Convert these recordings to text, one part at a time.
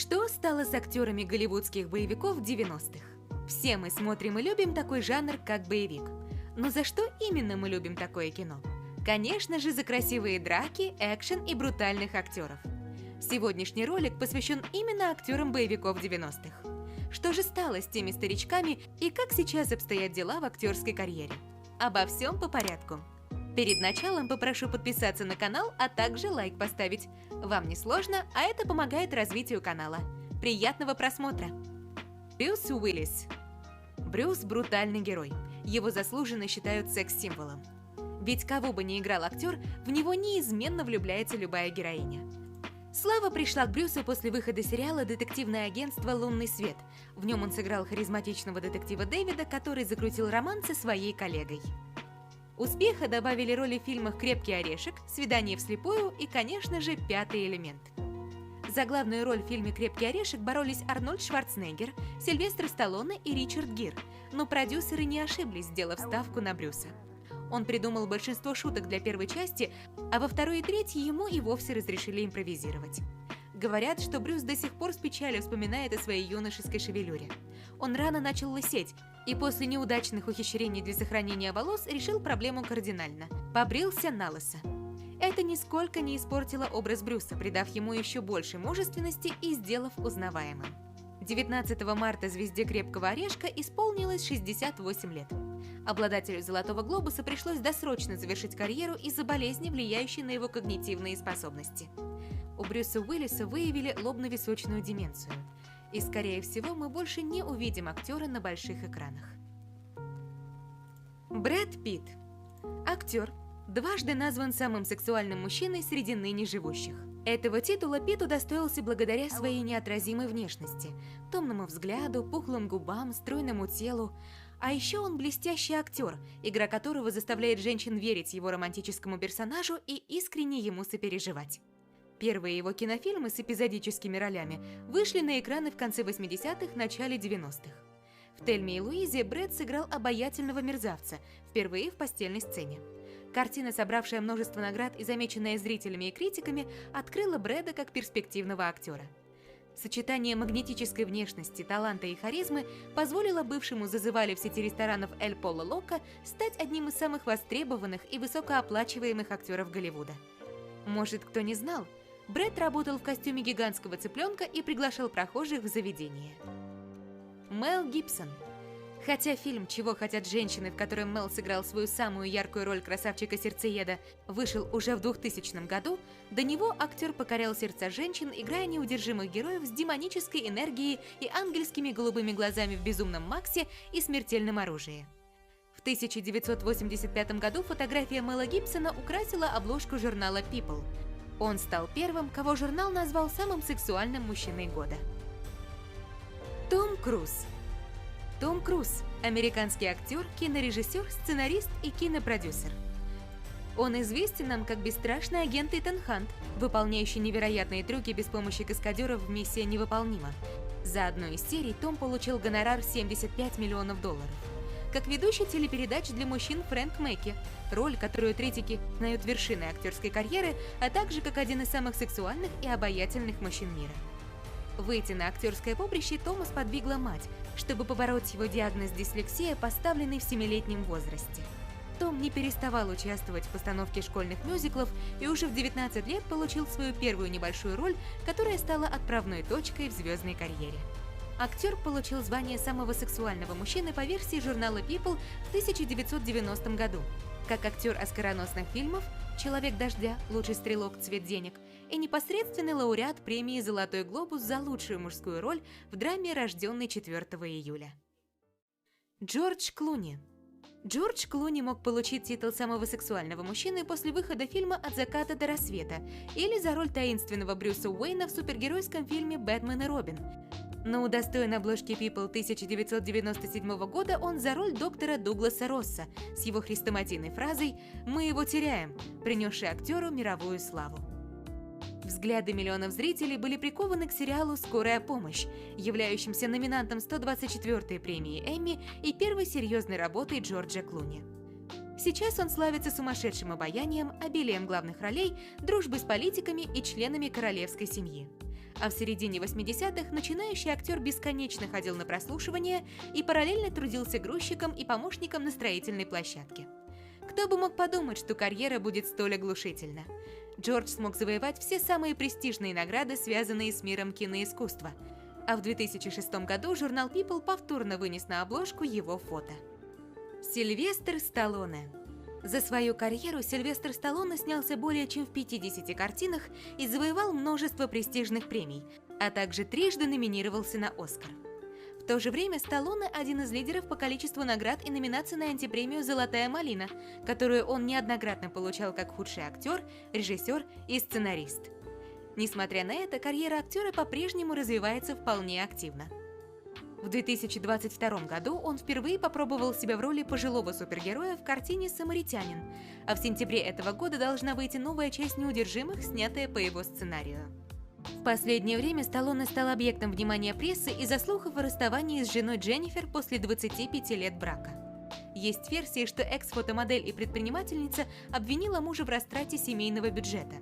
Что стало с актерами голливудских боевиков 90-х? Все мы смотрим и любим такой жанр, как боевик. Но за что именно мы любим такое кино? Конечно же, за красивые драки, экшен и брутальных актеров. Сегодняшний ролик посвящен именно актерам боевиков 90-х. Что же стало с теми старичками и как сейчас обстоят дела в актерской карьере? Обо всем по порядку. Перед началом попрошу подписаться на канал, а также лайк поставить. Вам не сложно, а это помогает развитию канала. Приятного просмотра! Брюс Уиллис. Брюс – брутальный герой. Его заслуженно считают секс-символом. Ведь кого бы ни играл актер, в него неизменно влюбляется любая героиня. Слава пришла к Брюсу после выхода сериала «Детективное агентство. Лунный свет». В нем он сыграл харизматичного детектива Дэвида, который закрутил роман со своей коллегой. Успеха добавили роли в фильмах «Крепкий орешек», «Свидание вслепую» и, конечно же, «Пятый элемент». За главную роль в фильме «Крепкий орешек» боролись Арнольд Шварценеггер, Сильвестр Сталлоне и Ричард Гир, но продюсеры не ошиблись, сделав ставку на Брюса. Он придумал большинство шуток для первой части, а во второй и третьей ему и вовсе разрешили импровизировать. Говорят, что Брюс до сих пор с печалью вспоминает о своей юношеской шевелюре. Он рано начал лысеть, и после неудачных ухищрений для сохранения волос решил проблему кардинально – побрился на лысо. Это нисколько не испортило образ Брюса, придав ему еще больше мужественности и сделав узнаваемым. 19 марта звезде «Крепкого орешка» исполнилось 68 лет. Обладателю «Золотого глобуса» пришлось досрочно завершить карьеру из-за болезни, влияющей на его когнитивные способности. У Брюса Уиллиса выявили лобно-височную деменцию. И, скорее всего, мы больше не увидим актера на больших экранах. Брэд Питт. Актер. Дважды назван самым сексуальным мужчиной среди ныне живущих. Этого титула Питт удостоился благодаря своей неотразимой внешности, томному взгляду, пухлым губам, стройному телу. А еще он блестящий актер, игра которого заставляет женщин верить его романтическому персонажу и искренне ему сопереживать. Первые его кинофильмы с эпизодическими ролями вышли на экраны в конце 80-х, начале 90-х. В «Тельме и Луизе» Брэд сыграл обаятельного мерзавца, впервые в постельной сцене. Картина, собравшая множество наград и замеченная зрителями и критиками, открыла Брэда как перспективного актера. Сочетание магнетической внешности, таланта и харизмы позволило бывшему зазывали в сети ресторанов Эль Поло Локо стать одним из самых востребованных и высокооплачиваемых актеров Голливуда. Может, кто не знал, Брэд работал в костюме гигантского цыпленка и приглашал прохожих в заведение. Мел Гибсон. Хотя фильм «Чего хотят женщины», в котором Мел сыграл свою самую яркую роль красавчика-сердцееда, вышел уже в 2000 году, до него актер покорял сердца женщин, играя неудержимых героев с демонической энергией и ангельскими голубыми глазами в «Безумном Максе» и «Смертельном оружии». В 1985 году фотография Мела Гибсона украсила обложку журнала People. Он стал первым, кого журнал назвал самым сексуальным мужчиной года. Том Круз. Том Круз – американский актер, кинорежиссер, сценарист и кинопродюсер. Он известен нам как бесстрашный агент Итан Хант, выполняющий невероятные трюки без помощи каскадеров в «Миссия невыполнима». За одну из серий Том получил гонорар 75 миллионов долларов. Как ведущий телепередач для мужчин Фрэнк Мэкки, роль, которую критики знают вершиной актерской карьеры, а также как один из самых сексуальных и обаятельных мужчин мира. Выйти на актерское поприще Тома сподвигла мать, чтобы побороть его диагноз дислексия, поставленный в 7-летнем возрасте. Том не переставал участвовать в постановке школьных мюзиклов и уже в 19 лет получил свою первую небольшую роль, которая стала отправной точкой в звездной карьере. Актер получил звание самого сексуального мужчины по версии журнала People в 1990 году, как актер оскароносных фильмов «Человек дождя», «Лучший стрелок», «Цвет денег» и непосредственный лауреат премии «Золотой глобус» за лучшую мужскую роль в драме «Рожденный 4 июля». Джордж Клуни. Джордж Клуни мог получить титул самого сексуального мужчины после выхода фильма «От заката до рассвета» или за роль таинственного Брюса Уэйна в супергеройском фильме «Бэтмен и Робин». Но удостоен обложки People 1997 года он за роль доктора Дугласа Росса с его хрестоматийной фразой «Мы его теряем», принесшей актеру мировую славу. Взгляды миллионов зрителей были прикованы к сериалу «Скорая помощь», являющимся номинантом 124-й премии Эмми и первой серьезной работой Джорджа Клуни. Сейчас он славится сумасшедшим обаянием, обилием главных ролей, дружбой с политиками и членами королевской семьи. А в середине 80-х начинающий актер бесконечно ходил на прослушивание и параллельно трудился грузчиком и помощником на строительной площадке. Кто бы мог подумать, что карьера будет столь оглушительна. Джордж смог завоевать все самые престижные награды, связанные с миром киноискусства. А в 2006 году журнал People повторно вынес на обложку его фото. Сильвестр Сталлоне. За свою карьеру Сильвестр Сталлоне снялся более чем в 50 картинах и завоевал множество престижных премий, а также трижды номинировался на «Оскар». В то же время Сталлоне – один из лидеров по количеству наград и номинаций на антипремию «Золотая малина», которую он неоднократно получал как худший актер, режиссер и сценарист. Несмотря на это, карьера актера по-прежнему развивается вполне активно. В 2022 году он впервые попробовал себя в роли пожилого супергероя в картине «Самаритянин», а в сентябре этого года должна выйти новая часть «Неудержимых», снятая по его сценарию. В последнее время Сталлоне стал объектом внимания прессы из-за слухов о расставании с женой Дженнифер после 25 лет брака. Есть версии, что экс-фотомодель и предпринимательница обвинила мужа в растрате семейного бюджета.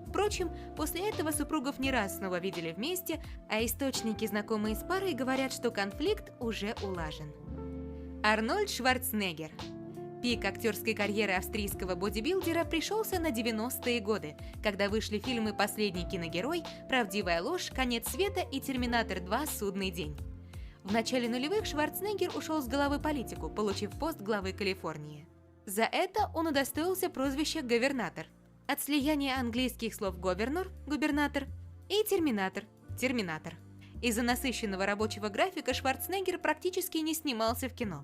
Впрочем, после этого супругов не раз снова видели вместе, а источники, знакомые с парой, говорят, что конфликт уже улажен. Арнольд Шварценеггер. Пик актерской карьеры австрийского бодибилдера пришелся на 90-е годы, когда вышли фильмы «Последний киногерой», «Правдивая ложь», «Конец света» и «Терминатор 2. Судный день». В начале нулевых Шварценеггер ушел с головы политику, получив пост главы Калифорнии. За это он удостоился прозвища «Говернатор» от слияния английских слов «governor» – «губернатор» и «терминатор» – «терминатор». Из-за насыщенного рабочего графика Шварценеггер практически не снимался в кино.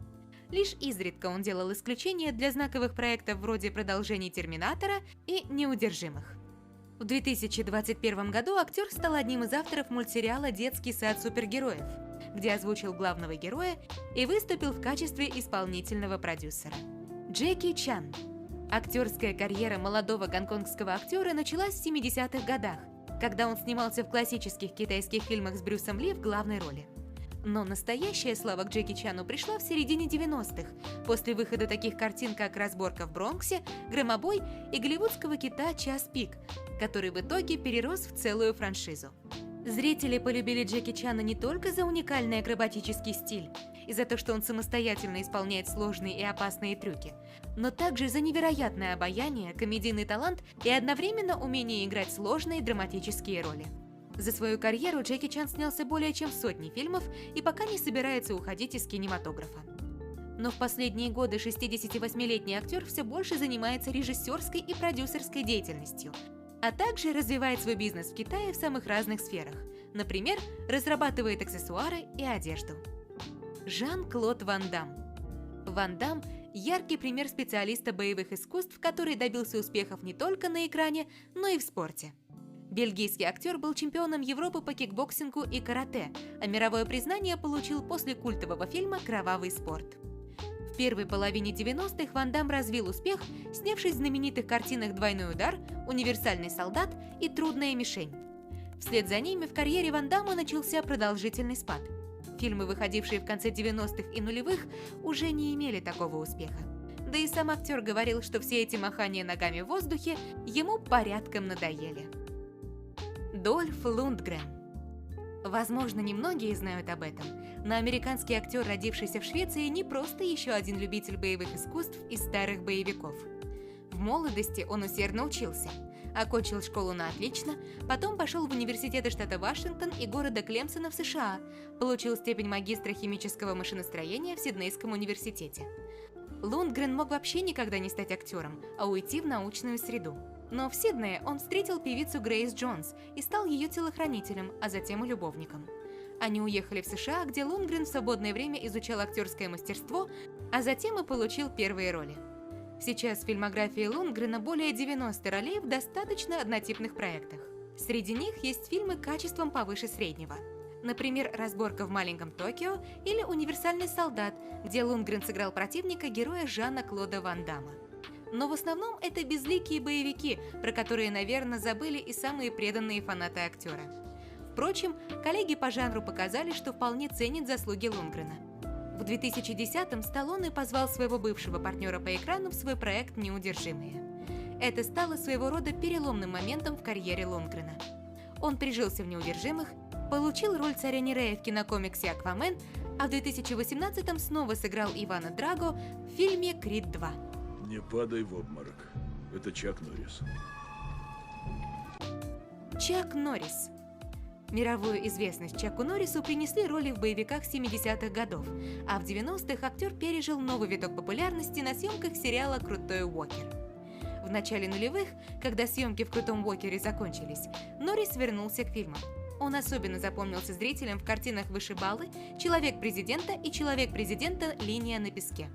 Лишь изредка он делал исключения для знаковых проектов вроде продолжений «Терминатора» и «Неудержимых». В 2021 году актер стал одним из авторов мультсериала «Детский сад супергероев», где озвучил главного героя и выступил в качестве исполнительного продюсера. Джеки Чан. Актерская карьера молодого гонконгского актера началась в 70-х годах, когда он снимался в классических китайских фильмах с Брюсом Ли в главной роли. Но настоящая слава к Джеки Чану пришла в середине 90-х, после выхода таких картин, как «Разборка в Бронксе», «Громобой» и голливудского кита «Час пик», который в итоге перерос в целую франшизу. Зрители полюбили Джеки Чана не только за уникальный акробатический стиль и за то, что он самостоятельно исполняет сложные и опасные трюки, но также за невероятное обаяние, комедийный талант и одновременно умение играть сложные драматические роли. За свою карьеру Джеки Чан снялся более чем в сотне фильмов и пока не собирается уходить из кинематографа. Но в последние годы 68-летний актер все больше занимается режиссерской и продюсерской деятельностью, а также развивает свой бизнес в Китае в самых разных сферах. Например, разрабатывает аксессуары и одежду. Жан-Клод Ван Дамм. Ван Дамм – яркий пример специалиста боевых искусств, который добился успехов не только на экране, но и в спорте. Бельгийский актер был чемпионом Европы по кикбоксингу и карате, а мировое признание получил после культового фильма «Кровавый спорт». В первой половине 90-х Ван Дамм развил успех, снявшись в знаменитых картинах «Двойной удар», «Универсальный солдат» и «Трудная мишень». Вслед за ними в карьере Ван Дамма начался продолжительный спад. Фильмы, выходившие в конце 90-х и нулевых, уже не имели такого успеха. Да и сам актер говорил, что все эти махания ногами в воздухе ему порядком надоели. Дольф Лундгрен. Возможно, немногие знают об этом, но американский актер, родившийся в Швеции, не просто еще один любитель боевых искусств из старых боевиков. В молодости он усердно учился, окончил школу на отлично, потом пошел в университеты штата Вашингтон и города Клемсона в США, получил степень магистра химического машиностроения в Сиднейском университете. Лундгрен мог вообще никогда не стать актером, а уйти в научную среду. Но в Сиднее он встретил певицу Грейс Джонс и стал ее телохранителем, а затем и любовником. Они уехали в США, где Лундгрен в свободное время изучал актерское мастерство, а затем и получил первые роли. Сейчас в фильмографии Лундгрена более 90 ролей в достаточно однотипных проектах. Среди них есть фильмы качеством повыше среднего. Например, «Разборка в маленьком Токио» или «Универсальный солдат», где Лундгрен сыграл противника героя Жана-Клода Ван Дамма. Но в основном это безликие боевики, про которые, наверное, забыли и самые преданные фанаты актера. Впрочем, коллеги по жанру показали, что вполне ценят заслуги Лундгрена. В 2010-м Сталлоне позвал своего бывшего партнера по экрану в свой проект «Неудержимые». Это стало своего рода переломным моментом в карьере Лундгрена. Он прижился в «Неудержимых», получил роль царя Нерея в кинокомиксе «Аквамен», а в 2018-м снова сыграл Ивана Драго в фильме «Крид 2». Не падай в обморок. Это Чак Норрис. Чак Норрис. Мировую известность Чаку Норрису принесли роли в боевиках 70-х годов, а в 90-х актер пережил новый виток популярности на съемках сериала «Крутой Уокер». В начале нулевых, когда съемки в «Крутом Уокере» закончились, Норрис вернулся к фильмам. Он особенно запомнился зрителям в картинах «Вышибалы», «Человек президента» и «Человек президента. Линия на песке».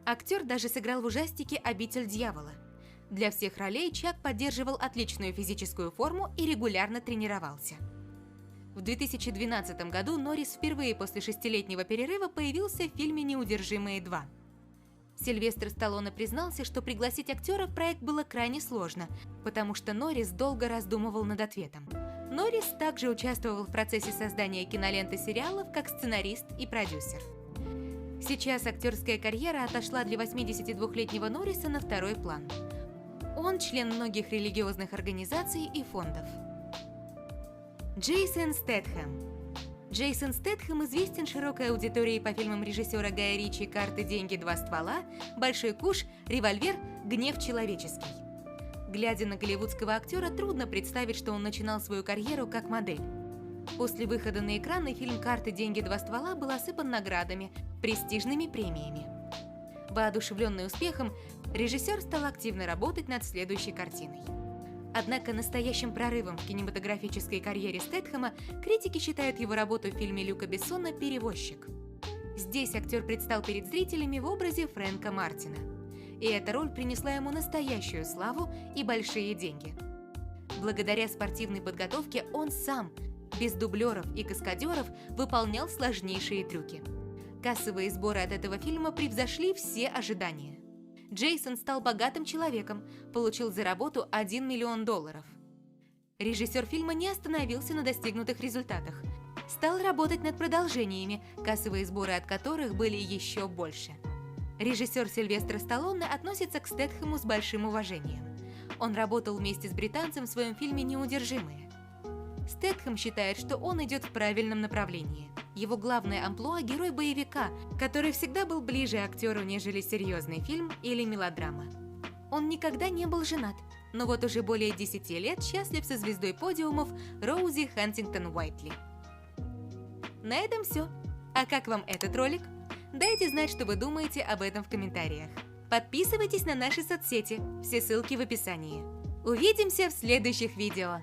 Актер даже сыграл в ужастике «Обитель дьявола». Для всех ролей Чак поддерживал отличную физическую форму и регулярно тренировался. В 2012 году Норрис впервые после 6-летнего перерыва появился в фильме «Неудержимые 2». Сильвестр Сталлоне признался, что пригласить актера в проект было крайне сложно, потому что Норрис долго раздумывал над ответом. Норрис также участвовал в процессе создания киноленты сериалов как сценарист и продюсер. Сейчас актерская карьера отошла для 82-летнего Норриса на второй план. Он член многих религиозных организаций и фондов. Джейсон Стэтхэм. Джейсон Стэтхэм известен широкой аудитории по фильмам режиссера Гая Ричи «Карты, деньги, два ствола», «Большой куш», «Револьвер», «Гнев человеческий». Глядя на голливудского актера, трудно представить, что он начинал свою карьеру как модель. После выхода на экраны фильм «Карты, деньги, два ствола» был осыпан наградами, престижными премиями. Воодушевленный успехом, режиссер стал активно работать над следующей картиной. Однако настоящим прорывом в кинематографической карьере Стэтхэма критики считают его работу в фильме Люка Бессона «Перевозчик». Здесь актер предстал перед зрителями в образе Фрэнка Мартина. И эта роль принесла ему настоящую славу и большие деньги. Благодаря спортивной подготовке он сам, без дублеров и каскадеров, выполнял сложнейшие трюки. Кассовые сборы от этого фильма превзошли все ожидания. Джейсон стал богатым человеком, получил за работу $1 миллион. Режиссер фильма не остановился на достигнутых результатах. Стал работать над продолжениями, кассовые сборы от которых были еще больше. Режиссер Сильвестр Сталлоне относится к Стэтхэму с большим уважением. Он работал вместе с британцем в своем фильме «Неудержимые». Стэтхэм считает, что он идет в правильном направлении. Его главное амплуа – герой боевика, который всегда был ближе актеру, нежели серьезный фильм или мелодрама. Он никогда не был женат, но вот уже более 10 лет счастлив со звездой подиумов Роузи Хантингтон-Уайтли. На этом все. А как вам этот ролик? Дайте знать, что вы думаете об этом в комментариях. Подписывайтесь на наши соцсети, все ссылки в описании. Увидимся в следующих видео.